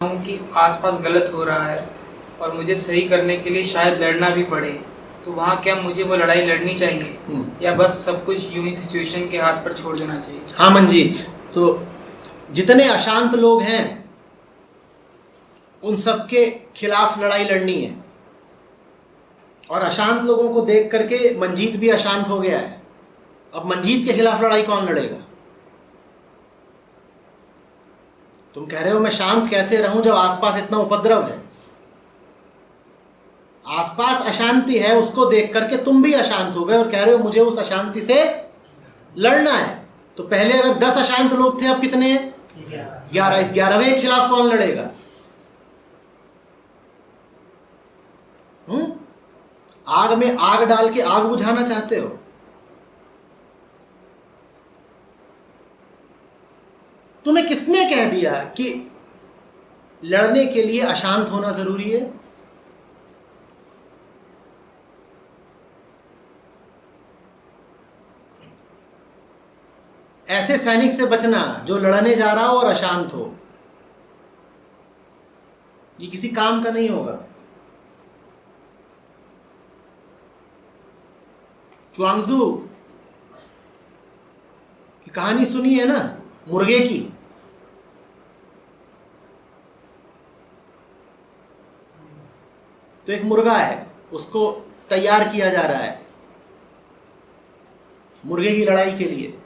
हूँ कि आसपास गलत हो रहा है और मुझे सही करने के लिए शायद लड़ना भी पड़े, तो वहाँ क्या मुझे वो लड़ाई लड़नी चाहिए या बस सब कुछ यूं ही सिचुएशन के हाथ पर छोड़ देना चाहिए? हाँ मंजीत, तो जितने अशांत लोग हैं उन सबके खिलाफ लड़ाई लड़नी है। और अशांत लोगों को देख करके मंजीत भी अशांत हो गया है। अब मंजीत के खिलाफ लड़ाई कौन लड़ेगा? तुम कह रहे हो मैं शांत कैसे रहूं जब आसपास इतना उपद्रव है। आसपास अशांति है, उसको देख करके तुम भी अशांत हो गए और कह रहे हो मुझे उस अशांति से लड़ना है। तो पहले अगर 10 अशांत लोग थे, अब कितने हैं? 11। इस 11वें के खिलाफ कौन लड़ेगा? आग में आग डाल के आग बुझाना चाहते हो? तुम्हें किसने कह दिया कि लड़ने के लिए अशांत होना जरूरी है? ऐसे सैनिक से बचना जो लड़ने जा रहा हो और अशांत हो। ये किसी काम का नहीं होगा। च्वांगजू की कहानी सुनी है ना, मुर्गे की। तो एक मुर्गा है, उसको तैयार किया जा रहा है मुर्गे की लड़ाई के लिए।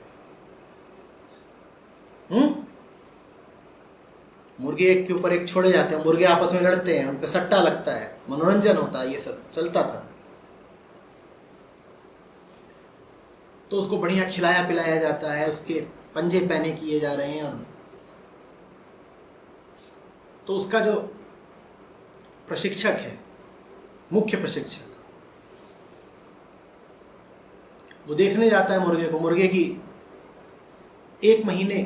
मुर्गे एक के ऊपर एक छोड़े जाते हैं, मुर्गे आपस में लड़ते हैं, उन पे सट्टा लगता है, मनोरंजन होता है, ये सब चलता था। तो उसको बढ़िया खिलाया पिलाया जाता है, उसके पंजे पहने किए जा रहे हैं। और तो उसका जो प्रशिक्षक है, मुख्य प्रशिक्षक, वो देखने जाता है मुर्गे को। मुर्गे की 1 महीने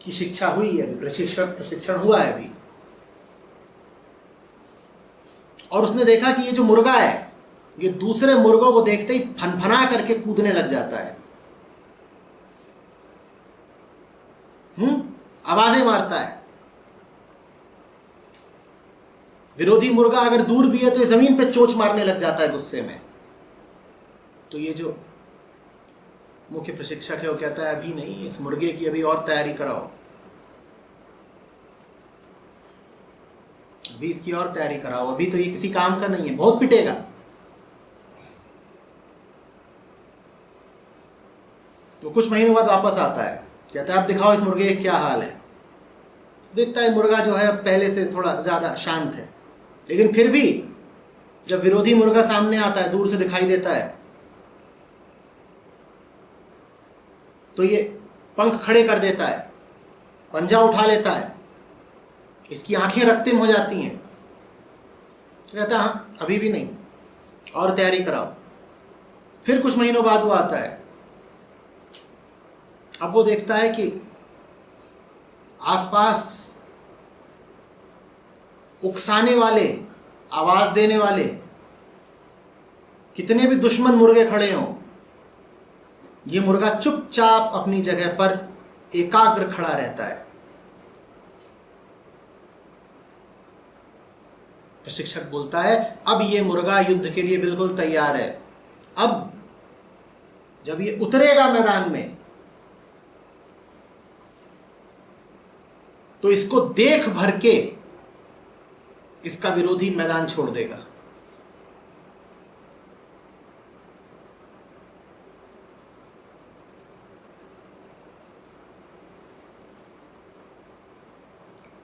की शिक्षा हुई है, प्रशिक्षण हुआ है अभी। और उसने देखा कि ये जो मुर्गा है, ये दूसरे मुर्गों को देखते ही फनफना करके कूदने लग जाता है, आवाजें मारता है। विरोधी मुर्गा अगर दूर भी है तो ये जमीन पे चोंच मारने लग जाता है गुस्से में। तो ये जो मुख्य प्रशिक्षक है वो कहता है अभी नहीं, इस मुर्गे की अभी और तैयारी कराओ, अभी इसकी और तैयारी कराओ, अभी तो ये किसी काम का नहीं है, बहुत पिटेगा। तो कुछ महीनों बाद वापस आता है, कहता है अब दिखाओ इस मुर्गे का क्या हाल है। देखता है मुर्गा जो है पहले से थोड़ा ज्यादा शांत है, लेकिन फिर भी जब विरोधी मुर्गा सामने आता है, दूर से दिखाई देता है, तो ये पंख खड़े कर देता है, पंजा उठा लेता है, इसकी आंखें रक्तिम हो जाती हैं। कहता हाँ अभी भी नहीं, और तैयारी कराओ। फिर कुछ महीनों बाद वो आता है। अब वो देखता है कि आसपास उकसाने वाले, आवाज देने वाले कितने भी दुश्मन मुर्गे खड़े हों, ये मुर्गा चुपचाप अपनी जगह पर एकाग्र खड़ा रहता है। प्रशिक्षक बोलता है अब ये मुर्गा युद्ध के लिए बिल्कुल तैयार है। अब जब ये उतरेगा मैदान में तो इसको देख भर के इसका विरोधी मैदान छोड़ देगा।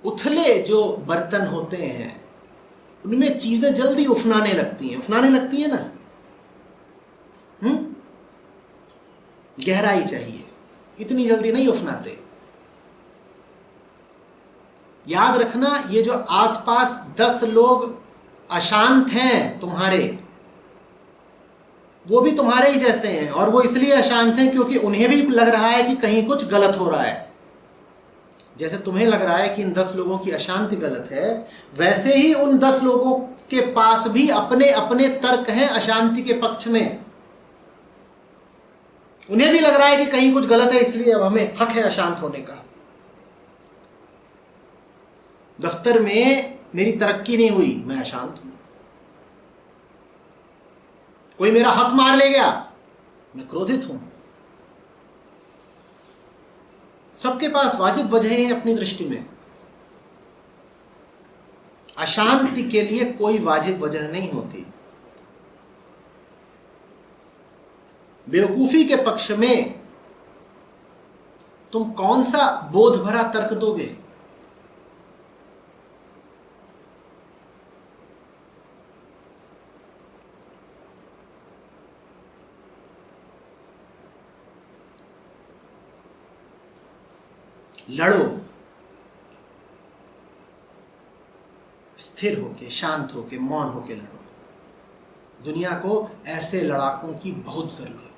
उथले जो बर्तन होते हैं उनमें चीजें जल्दी उफनाने लगती हैं ना। गहराई चाहिए, इतनी जल्दी नहीं उफनाते। याद रखना, ये जो आसपास 10 लोग अशांत हैं तुम्हारे, वो भी तुम्हारे ही जैसे हैं। और वो इसलिए अशांत हैं क्योंकि उन्हें भी लग रहा है कि कहीं कुछ गलत हो रहा है। जैसे तुम्हें लग रहा है कि इन 10 लोगों की अशांति गलत है, वैसे ही उन 10 लोगों के पास भी अपने अपने तर्क हैं अशांति के पक्ष में। उन्हें भी लग रहा है कि कहीं कुछ गलत है, इसलिए अब हमें हक है अशांत होने का। दफ्तर में मेरी तरक्की नहीं हुई, मैं अशांत हूं। कोई मेरा हक मार ले गया, मैं क्रोधित हूं। सबके पास वाजिब वजह हैं अपनी दृष्टि में। अशांति के लिए कोई वाजिब वजह नहीं होती। बेवकूफी के पक्ष में तुम कौन सा बोध भरा तर्क दोगे? लड़ो, स्थिर होके, शांत होके, मौन होके लड़ो। दुनिया को ऐसे लड़ाकों की बहुत जरूरत है।